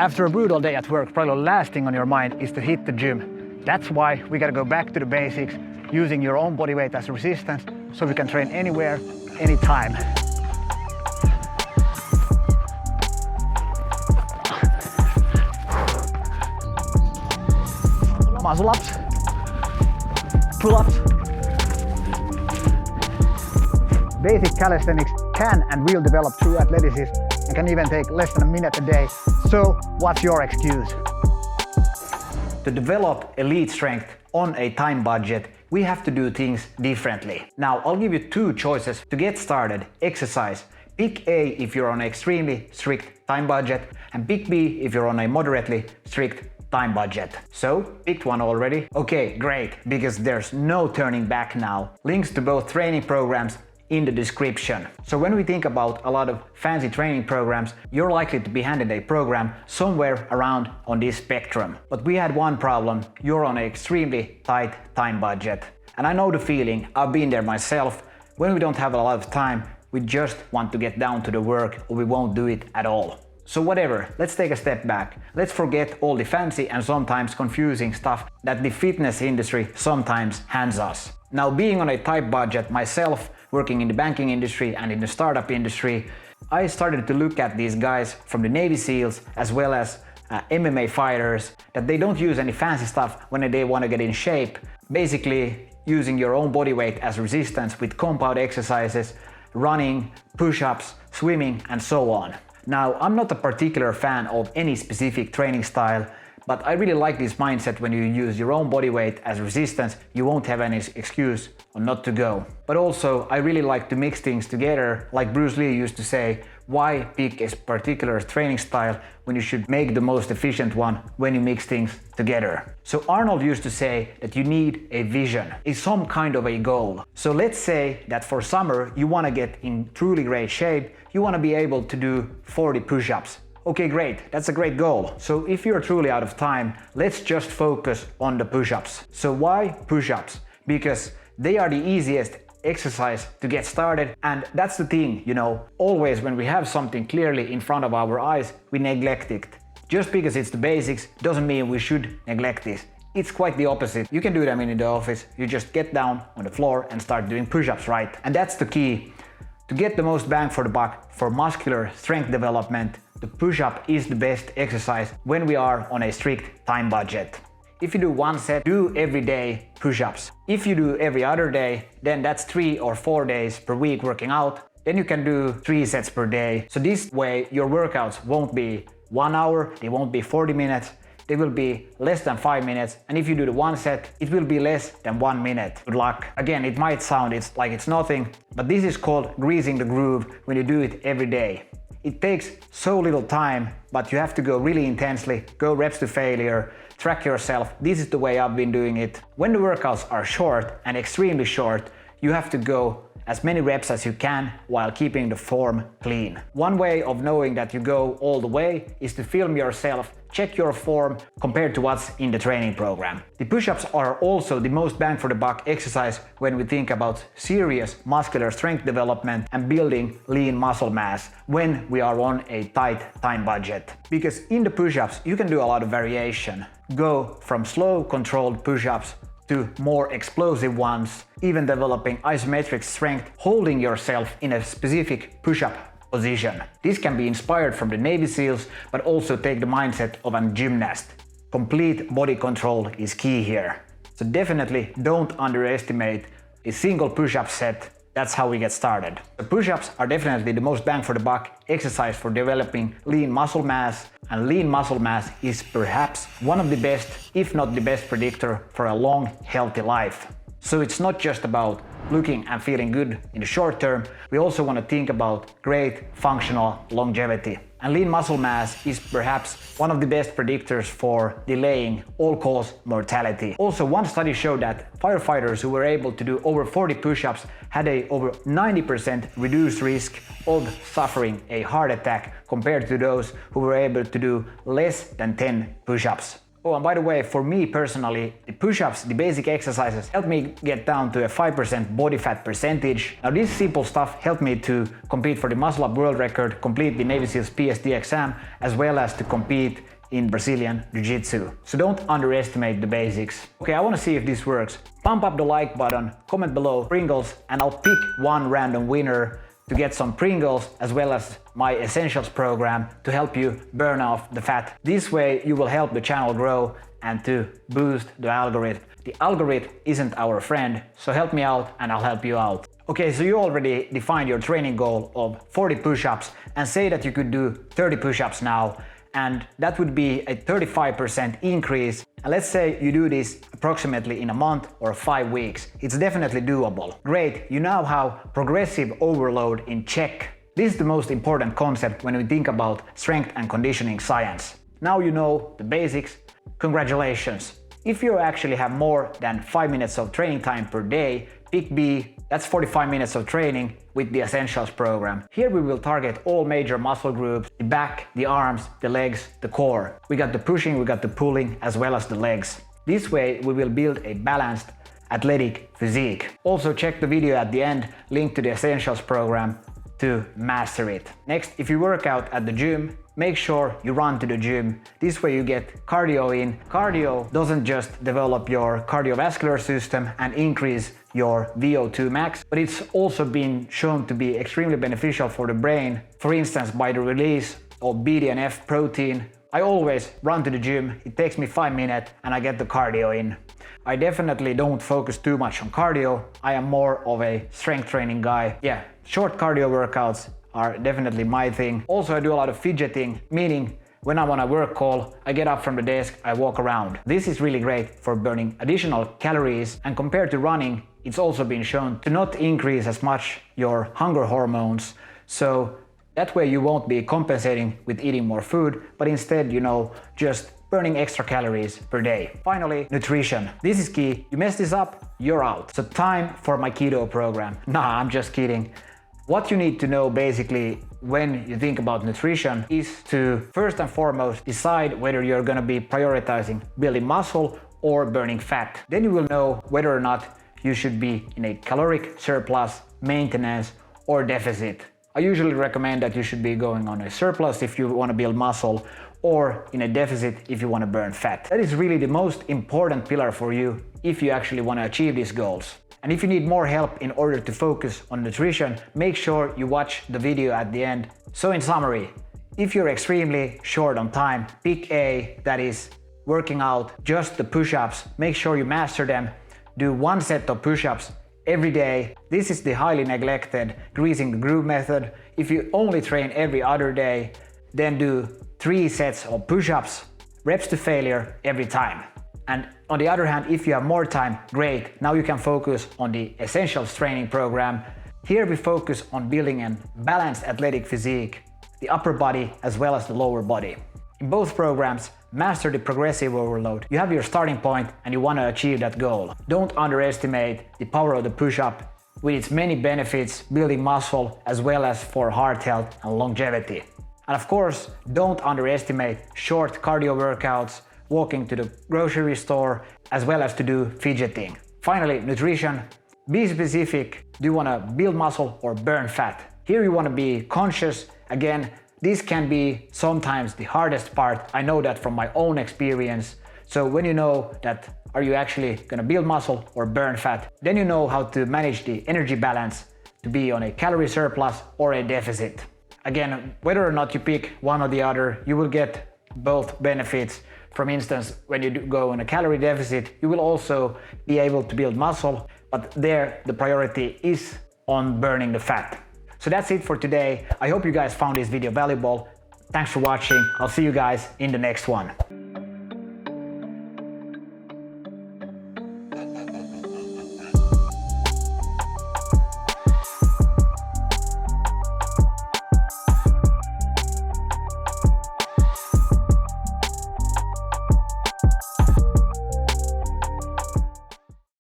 After a brutal day at work, probably the last thing on your mind is to hit the gym. That's why we gotta go back to the basics, using your own body weight as a resistance, so we can train anywhere, anytime. Muscle ups, pull ups. Basic calisthenics can and will develop true athleticism and can even take less than a minute a day. So what's your excuse? To develop elite strength on a time budget, we have to do things differently. Now, I'll give you two choices to get started. Exercise. Pick A if you're on an extremely strict time budget, and pick B if you're on a moderately strict time budget. So, picked one already? Okay, great, because there's no turning back now. Links to both training programs in the description. So when we think about a lot of fancy training programs, you're likely to be handed a program somewhere around on this spectrum. But we had one problem: you're on an extremely tight time budget. And I know the feeling, I've been there myself. When we don't have a lot of time, we just want to get down to the work, or we won't do it at all. So whatever, let's take a step back. Let's forget all the fancy and sometimes confusing stuff that the fitness industry sometimes hands us. Now, being on a tight budget myself, working in the banking industry and in the startup industry, I started to look at these guys from the Navy SEALs as well as MMA fighters, that they don't use any fancy stuff when they want to get in shape. Basically, using your own body weight as resistance with compound exercises, running, push-ups, swimming, and so on. Now, I'm not a particular fan of any specific training style, but I really like this mindset. When you use your own body weight as resistance, you won't have any excuse on not to go. But also, I really like to mix things together. Like Bruce Lee used to say, why pick a particular training style when you should make the most efficient one when you mix things together? So Arnold used to say that you need a vision, some kind of a goal. So let's say that for summer you want to get in truly great shape, you want to be able to do 40 push-ups. Okay, great, that's a great goal. So if you're truly out of time, let's just focus on the push-ups. So why push-ups? Because they are the easiest exercise to get started, and that's the thing, always when we have something clearly in front of our eyes, we neglect it. Just because it's the basics doesn't mean we should neglect this. It's quite the opposite. You can do them in the office, you just get down on the floor and start doing push-ups, right? And that's the key. To get the most bang for the buck for muscular strength development, the push-up is the best exercise when we are on a strict time budget. If you do one set, do every day push-ups. If you do every other day, then that's 3 or 4 days per week working out. Then you can do 3 sets per day. So this way your workouts won't be 1 hour, they won't be 40 minutes, they will be less than 5 minutes. And if you do the one set, it will be less than 1 minute. Good luck. Again, it might sound like it's nothing, but this is called greasing the groove when you do it every day. It takes so little time, but you have to go really intensely, go reps to failure, track yourself. This is the way I've been doing it. When the workouts are short and extremely short, you have to go as many reps as you can while keeping the form clean. One way of knowing that you go all the way is to film yourself, check your form compared to what's in the training program. The push-ups are also the most bang for the buck exercise when we think about serious muscular strength development and building lean muscle mass when we are on a tight time budget. Because in the push-ups you can do a lot of variation. Go from slow controlled push-ups to more explosive ones, even developing isometric strength, holding yourself in a specific push-up position. This can be inspired from the Navy SEALs, but also take the mindset of a gymnast. Complete body control is key here. So definitely don't underestimate a single push-up set. That's how we get started. The push-ups are definitely the most bang for the buck exercise for developing lean muscle mass, and lean muscle mass is perhaps one of the best, if not the best predictor for a long, healthy life. So it's not just about looking and feeling good in the short term, we also want to think about great functional longevity. And lean muscle mass is perhaps one of the best predictors for delaying all-cause mortality. Also, one study showed that firefighters who were able to do over 40 push-ups had a over 90% reduced risk of suffering a heart attack compared to those who were able to do less than 10 push-ups. Oh, and by the way, for me personally, the push-ups, the basic exercises, helped me get down to a 5% body fat percentage. Now this simple stuff helped me to compete for the Muscle Up World Record, complete the Navy SEALs PSD exam, as well as to compete in Brazilian Jiu-Jitsu. So don't underestimate the basics. Okay, I want to see if this works. Pump up the like button, comment below Pringles, and I'll pick one random winner to get some Pringles as well as my Essentials program to help you burn off the fat. This way you will help the channel grow and to boost the algorithm. The algorithm isn't our friend, so help me out and I'll help you out. Okay, so you already defined your training goal of 40 push-ups and say that you could do 30 push-ups now, and that would be a 35% increase. And let's say you do this approximately in a month or 5 weeks. It's definitely doable. Great, you now have progressive overload in check. This is the most important concept when we think about strength and conditioning science. Now you know the basics. Congratulations! If you actually have more than 5 minutes of training time per day, pick B, that's 45 minutes of training with the Essentials program. Here we will target all major muscle groups, the back, the arms, the legs, the core. We got the pushing, we got the pulling, as well as the legs. This way we will build a balanced, athletic physique. Also check the video at the end, link to the Essentials program to master it. Next, if you work out at the gym, make sure you run to the gym. This way you get cardio in. Cardio doesn't just develop your cardiovascular system and increase your VO2 max, but it's also been shown to be extremely beneficial for the brain, for instance by the release of BDNF protein. I always run to the gym, it takes me 5 minutes and I get the cardio in. I definitely don't focus too much on cardio, I am more of a strength training guy. Yeah, short cardio workouts are definitely my thing. Also I do a lot of fidgeting, meaning when I'm on a work call, I get up from the desk, I walk around. This is really great for burning additional calories, and compared to running, it's also been shown to not increase as much your hunger hormones. So that way you won't be compensating with eating more food, but instead, just burning extra calories per day. Finally, nutrition. This is key. You mess this up, you're out. So time for my keto program. Nah, I'm just kidding. What you need to know basically when you think about nutrition is to first and foremost decide whether you're gonna be prioritizing building muscle or burning fat. Then you will know whether or not you should be in a caloric surplus, maintenance, or deficit. I usually recommend that you should be going on a surplus if you want to build muscle, or in a deficit if you want to burn fat. That is really the most important pillar for you if you actually want to achieve these goals. And if you need more help in order to focus on nutrition, make sure you watch the video at the end. So in summary, if you're extremely short on time, pick A, that is working out just the push-ups. Make sure you master them. Do 1 set of push-ups every day. This is the highly neglected greasing the groove method. If you only train every other day, then do 3 sets of push-ups, reps to failure every time. And on the other hand, if you have more time, great. Now you can focus on the Essentials training program. Here we focus on building a balanced athletic physique, the upper body as well as the lower body. In both programs, master the progressive overload. You have your starting point and you want to achieve that goal. Don't underestimate the power of the push-up with its many benefits, building muscle as well as for heart health and longevity. And of course, don't underestimate short cardio workouts, walking to the grocery store, as well as to do fidgeting. Finally, nutrition. Be specific. Do you want to build muscle or burn fat? Here you want to be conscious. Again, this can be sometimes the hardest part. I know that from my own experience. So when you know that are you actually going to build muscle or burn fat, then you know how to manage the energy balance to be on a calorie surplus or a deficit. Again, whether or not you pick one or the other, you will get both benefits. For instance, when you go in a calorie deficit, you will also be able to build muscle, but there the priority is on burning the fat. So that's it for today. I hope you guys found this video valuable. Thanks for watching. I'll see you guys in the next one.